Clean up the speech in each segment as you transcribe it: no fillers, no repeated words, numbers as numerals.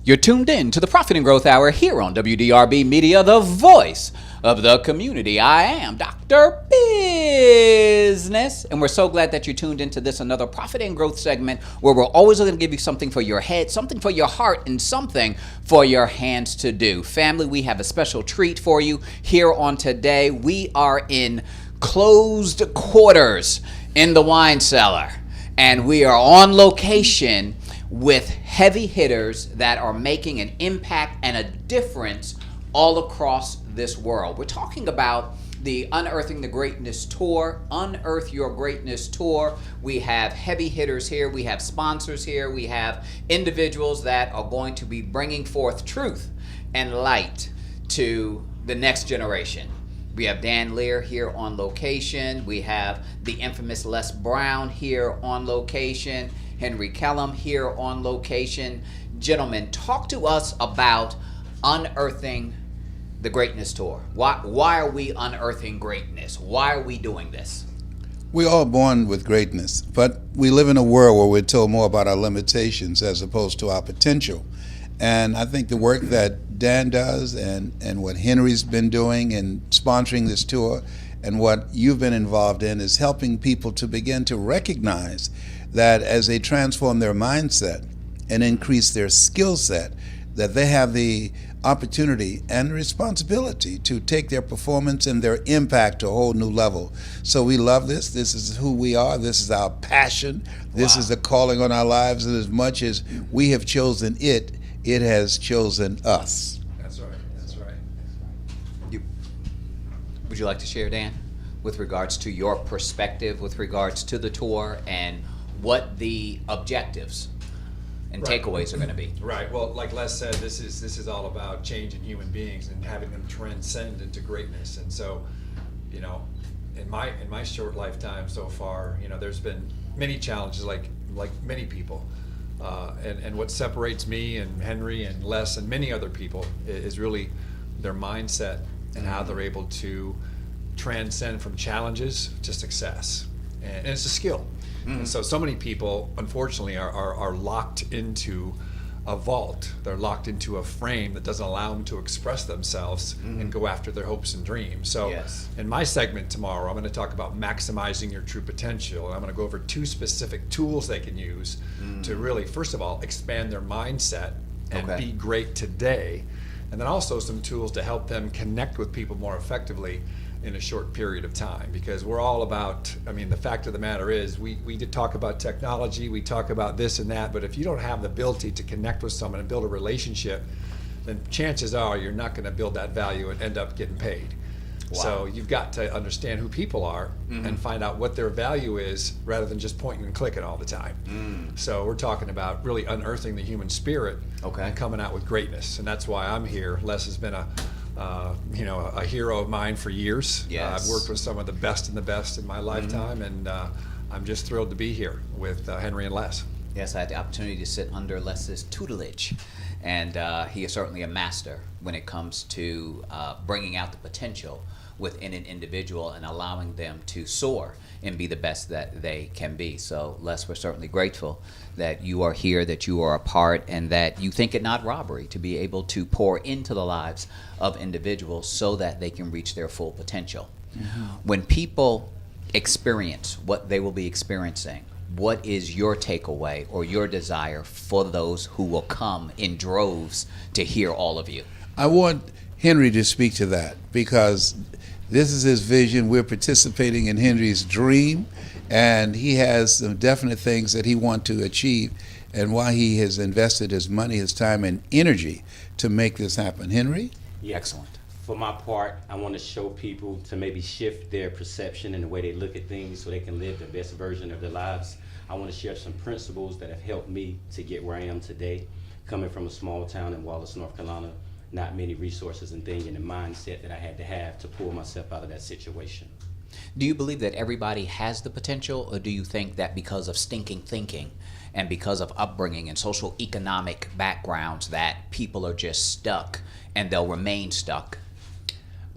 You're tuned in to the Profit and Growth Hour here on WDRBmedia, the voice of the community. I am Dr. Bizness, and we're so glad that you tuned into this another Profit and Growth segment where we're always going to give you something for your head, something for your heart, and something for your hands to do. Family, we have a special treat for you here on today. We are in closed quarters in the wine cellar, and we are on location with heavy hitters that are making an impact and a difference all across this world. We're talking about the Unearthing the Greatness Tour, Unearth Your Greatness Tour. We have heavy hitters here, we have sponsors here, we have individuals that are going to be bringing forth truth and light to the next generation. We have Dan Lier here on location. We have the infamous Les Brown here on location. Henry Kellem here on location. Gentlemen, talk to us about Unearthing the Greatness Tour. Why are we unearthing greatness? Why are we doing this? We're all born with greatness, but we live in a world where we're told more about our limitations as opposed to our potential. And I think the work that Dan does and what Henry's been doing in sponsoring this tour and what you've been involved in is helping people to begin to recognize that as they transform their mindset and increase their skill set, that they have the opportunity and responsibility to take their performance and their impact to a whole new level. So we love this. This is who we are. This is our passion. This is the calling on our lives. And as much as we have chosen it, it has chosen us. That's right. That's right. Would you like to share, Dan, with regards to your perspective, with regards to the tour and what the objectives and takeaways are going to be? Right. Well, like Les said, this is all about changing human beings and having them transcend into greatness. And so, you know, in my short lifetime so far, you know, there's been many challenges, like many people. And what separates me and Henry and Les and many other people is really their mindset and how they're able to transcend from challenges to success. And it's a skill. And so many people, unfortunately, are locked into a vault. They're locked into a frame that doesn't allow them to express themselves and go after their hopes and dreams. So in my segment tomorrow, I'm going to talk about maximizing your true potential. And I'm going to go over 2 specific tools they can use to really, first of all, expand their mindset and be great today. And then also some tools to help them connect with people more effectively in a short period of time, because we're all about, I mean, the fact of the matter is we did talk about technology, we talk about this and that, but if you don't have the ability to connect with someone and build a relationship, then chances are you're not going to build that value and end up getting paid. So you've got to understand who people are and find out what their value is rather than just pointing and clicking all the time. So we're talking about really unearthing the human spirit and coming out with greatness, and that's why I'm here. Les has been a hero of mine for years. I've worked with some of the best in my lifetime, and I'm just thrilled to be here with Henry and Les. Yes, I had the opportunity to sit under Les's tutelage, and he is certainly a master when it comes to bringing out the potential within an individual and allowing them to soar and be the best that they can be. So, Les, we're certainly grateful that you are here, that you are a part, and that you think it not robbery to be able to pour into the lives of individuals so that they can reach their full potential. When people experience what they will be experiencing, what is your takeaway or your desire for those who will come in droves to hear all of you? I want Henry to speak to that because this is his vision. We're participating in Henry's dream, and he has some definite things that he wants to achieve and why he has invested his money, his time, and energy to make this happen. Henry? Yeah. Excellent. For my part, I want to show people to maybe shift their perception and the way they look at things so they can live the best version of their lives. I want to share some principles that have helped me to get where I am today. Coming from a small town in Wallace, North Carolina, not many resources and things, and the mindset that I had to have to pull myself out of that situation. Do you believe that everybody has the potential, or do you think that because of stinking thinking and because of upbringing and social economic backgrounds that people are just stuck and they'll remain stuck?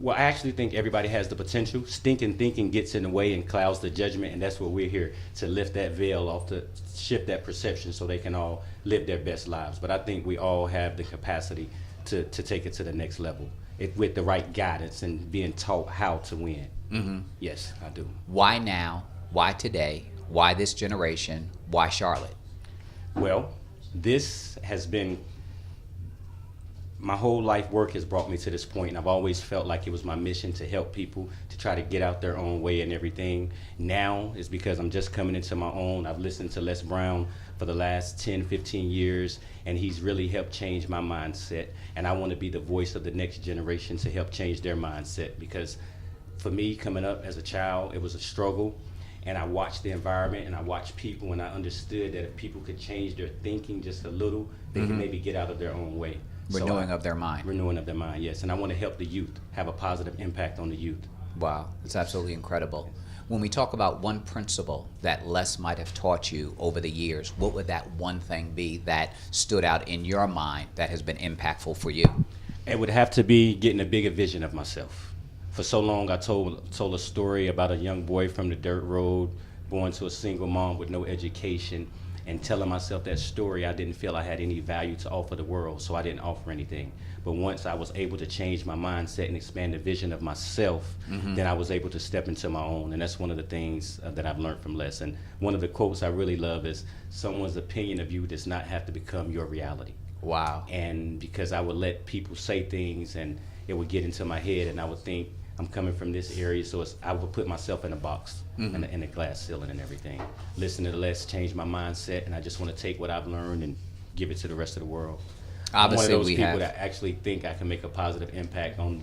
Well, I actually think everybody has the potential. Stinking thinking gets in the way and clouds the judgment, and that's what we're here to lift that veil off, to shift that perception so they can all live their best lives. But I think we all have the capacity to take it to the next level with the right guidance and being taught how to win. Mm-hmm. Yes, I do. Why now? Why today? Why this generation? Why Charlotte? Well, this has been, my whole life work has brought me to this point, and I've always felt like it was my mission to help people to try to get out their own way and everything. Now is because I'm just coming into my own. I've listened to Les Brown for the last 10, 15 years, and he's really helped change my mindset. And I want to be the voice of the next generation to help change their mindset, because for me, coming up as a child, it was a struggle. And I watched the environment and I watched people, and I understood that if people could change their thinking just a little, they could maybe get out of their own way. Renewing of their mind. Renewing of their mind, yes. And I want to help the youth, have a positive impact on the youth. Wow, it's absolutely incredible. When we talk about one principle that Les might have taught you over the years, what would that one thing be that stood out in your mind that has been impactful for you? It would have to be getting a bigger vision of myself. For so long, I told a story about a young boy from the dirt road going to a single mom with no education, and telling myself that story, I didn't feel I had any value to offer the world, so I didn't offer anything. But once I was able to change my mindset and expand the vision of myself, then I was able to step into my own. And that's one of the things that I've learned from Les. And one of the quotes I really love is, someone's opinion of you does not have to become your reality. Wow. And because I would let people say things and it would get into my head, and I would think, I'm coming from this area, so I would put myself in a box, in a glass ceiling and everything. Listening to Les changed my mindset, and I just want to take what I've learned and give it to the rest of the world. Obviously, I'm one of those people that actually think I can make a positive impact on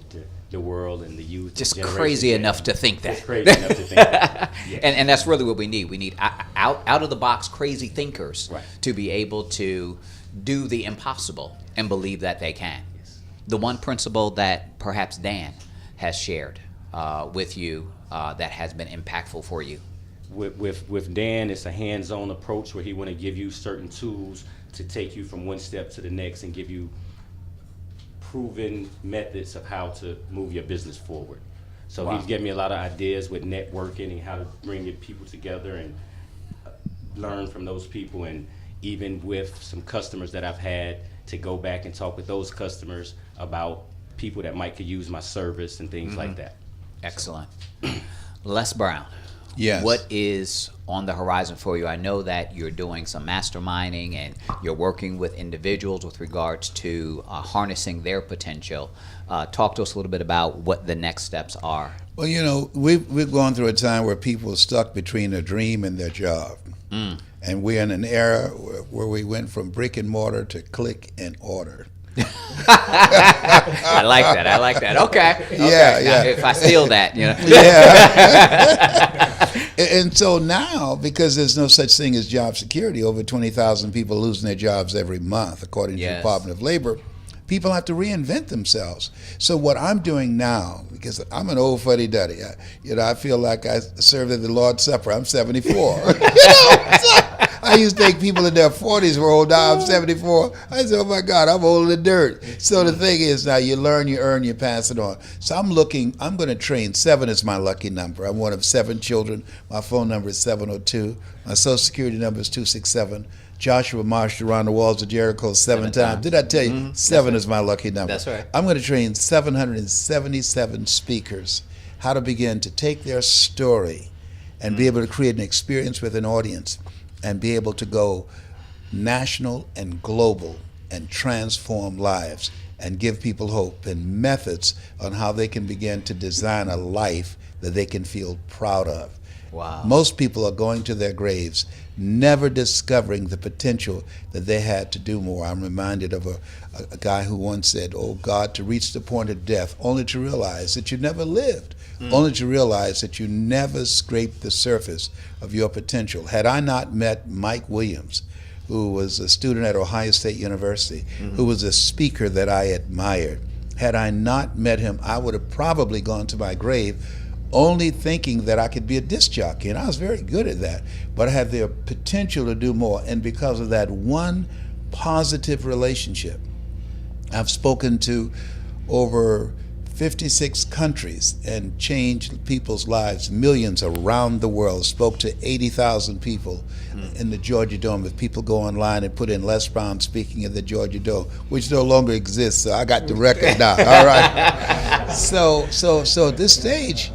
the world and the youth. Just crazy enough to think that. Just crazy enough to think that. Yes. And that's really what we need. We need out of the box crazy thinkers, right, to be able to do the impossible and believe that they can. Yes. The one principle that perhaps Dan has shared with you that has been impactful for you? With Dan, it's a hands-on approach where he want to give you certain tools to take you from one step to the next and give you proven methods of how to move your business forward. So Wow. He's given me a lot of ideas with networking and how to bring people together and learn from those people, and even with some customers that I've had, to go back and talk with those customers about people that might could use my service and things like that. Excellent. Les Brown, Yes. what is on the horizon for you? I know that you're doing some masterminding and you're working with individuals with regards to harnessing their potential. Talk to us a little bit about what the next steps are. Well, you know, we've gone through a time where people are stuck between a dream and their job. And we're in an era where we went from brick and mortar to click and order. I like that. I like that. Okay. Yeah, Now, yeah. if I steal that, you know. Yeah. And so now, because there's no such thing as job security, over 20,000 people losing their jobs every month, according to the Yes. Department of Labor, people have to reinvent themselves. So what I'm doing now, because I'm an old fuddy-duddy, I feel like I served at the Lord's Supper. I'm 74. I used to think people in their 40s were old. Now I'm 74. I said, oh my God, I'm old as dirt. So the thing is, now you learn, you earn, you pass it on. So I'm going to train. 7 is my lucky number. I'm one of 7 children. My phone number is 702. My social security number is 267. Joshua marched around the walls of Jericho 7 times. Did I tell you? 7 is my lucky number. That's right. I'm going to train 777 speakers how to begin to take their story and be able to create an experience with an audience and be able to go national and global and transform lives and give people hope and methods on how they can begin to design a life that they can feel proud of. Wow. Most people are going to their graves never discovering the potential that they had to do more. I'm reminded of a guy who once said, oh God, to reach the point of death, only to realize that you never lived, only to realize that you never scraped the surface of your potential. Had I not met Mike Williams, who was a student at Ohio State University, who was a speaker that I admired, had I not met him, I would have probably gone to my grave only thinking that I could be a disc jockey, and I was very good at that, but I had the potential to do more. And because of that one positive relationship, I've spoken to over 56 countries and changed people's lives, millions around the world. Spoke to 80,000 people in the Georgia Dome. If people go online and put in Les Brown speaking at the Georgia Dome, which no longer exists, so I got the record now. All right. So at this stage,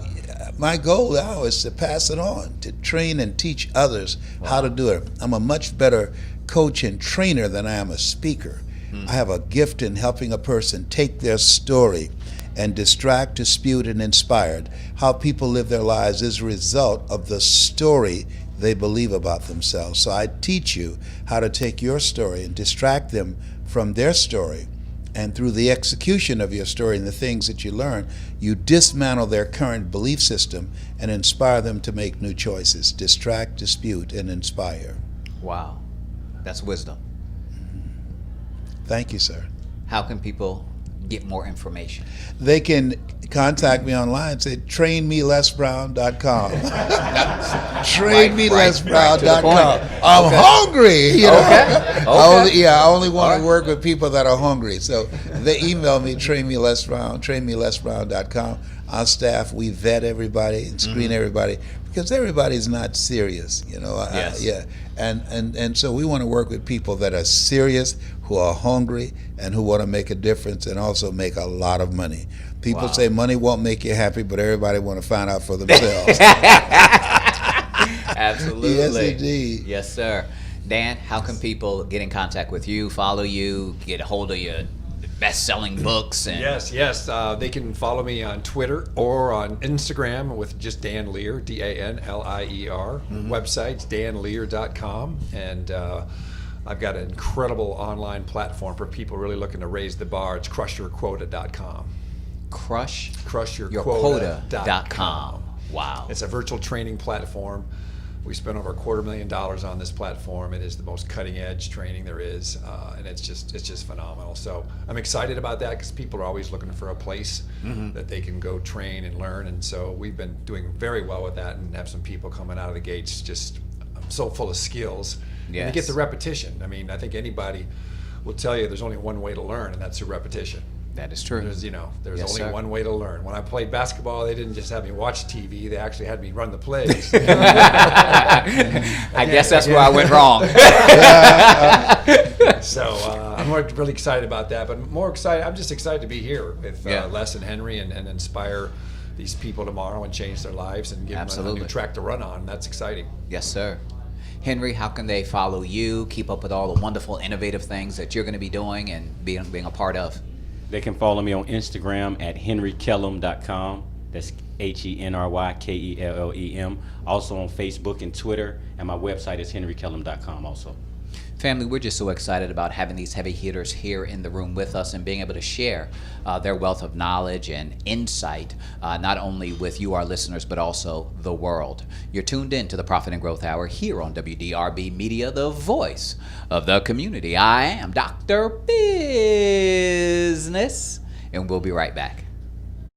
my goal now is to pass it on, to train and teach others how to do it. I'm a much better coach and trainer than I am a speaker. I have a gift in helping a person take their story and distract, dispute, and inspired. How people live their lives is a result of the story they believe about themselves. So I teach you how to take your story and distract them from their story. And through the execution of your story and the things that you learn, you dismantle their current belief system and inspire them to make new choices. Distract, dispute, and inspire. Wow. That's wisdom. Thank you, sir. How can people get more information? They can contact me online, say trainmelesbrown.com. trainmelesbrown.com. I'm hungry. You know? Okay. I only want to work with people that are hungry. So they email me, trainmelesbrown.com. Our staff, we vet everybody and screen everybody because everybody's not serious, you know. Yes. And so we want to work with people that are serious, who are hungry, and who want to make a difference and also make a lot of money. People say money won't make you happy, but everybody want to find out for themselves. Absolutely. Yes, indeed. Yes, sir. Dan, how can people get in contact with you, follow you, get a hold of your best-selling books? And Yes. They can follow me on Twitter or on Instagram with just Dan Lier, DANLIER. Website's danlier.com. And I've got an incredible online platform for people really looking to raise the bar. It's crushyourquota.com. Crushyourquota.com. Wow. It's a virtual training platform. We spent over $250,000 on this platform. It is the most cutting-edge training there is, and it's just phenomenal. So I'm excited about that because people are always looking for a place that they can go train and learn. And so we've been doing very well with that, and have some people coming out of the gates just so full of skills. Yes. And you get the repetition. I mean, I think anybody will tell you there's only one way to learn, and that's through repetition. That is true. There's Yes, only sir. one way to learn. When I played basketball, they didn't just have me watch TV; they actually had me run the plays. I guess that's where I went wrong. So I'm really excited about that. But more excited, I'm just excited to be here with Les and Henry and inspire these people tomorrow and change their lives and give them a new track to run on. That's exciting. Yes, sir. Henry, how can they follow you, keep up with all the wonderful, innovative things that you're going to be doing and being a part of? They can follow me on Instagram at henrykellem.com. That's HenryKellem. Also on Facebook and Twitter, and my website is henrykellem.com also. Family, we're just so excited about having these heavy hitters here in the room with us and being able to share their wealth of knowledge and insight, not only with you, our listeners, but also the world. You're tuned in to the Profit and Growth Hour here on WDRB Media, the voice of the community. I am Dr. Bizness, and we'll be right back.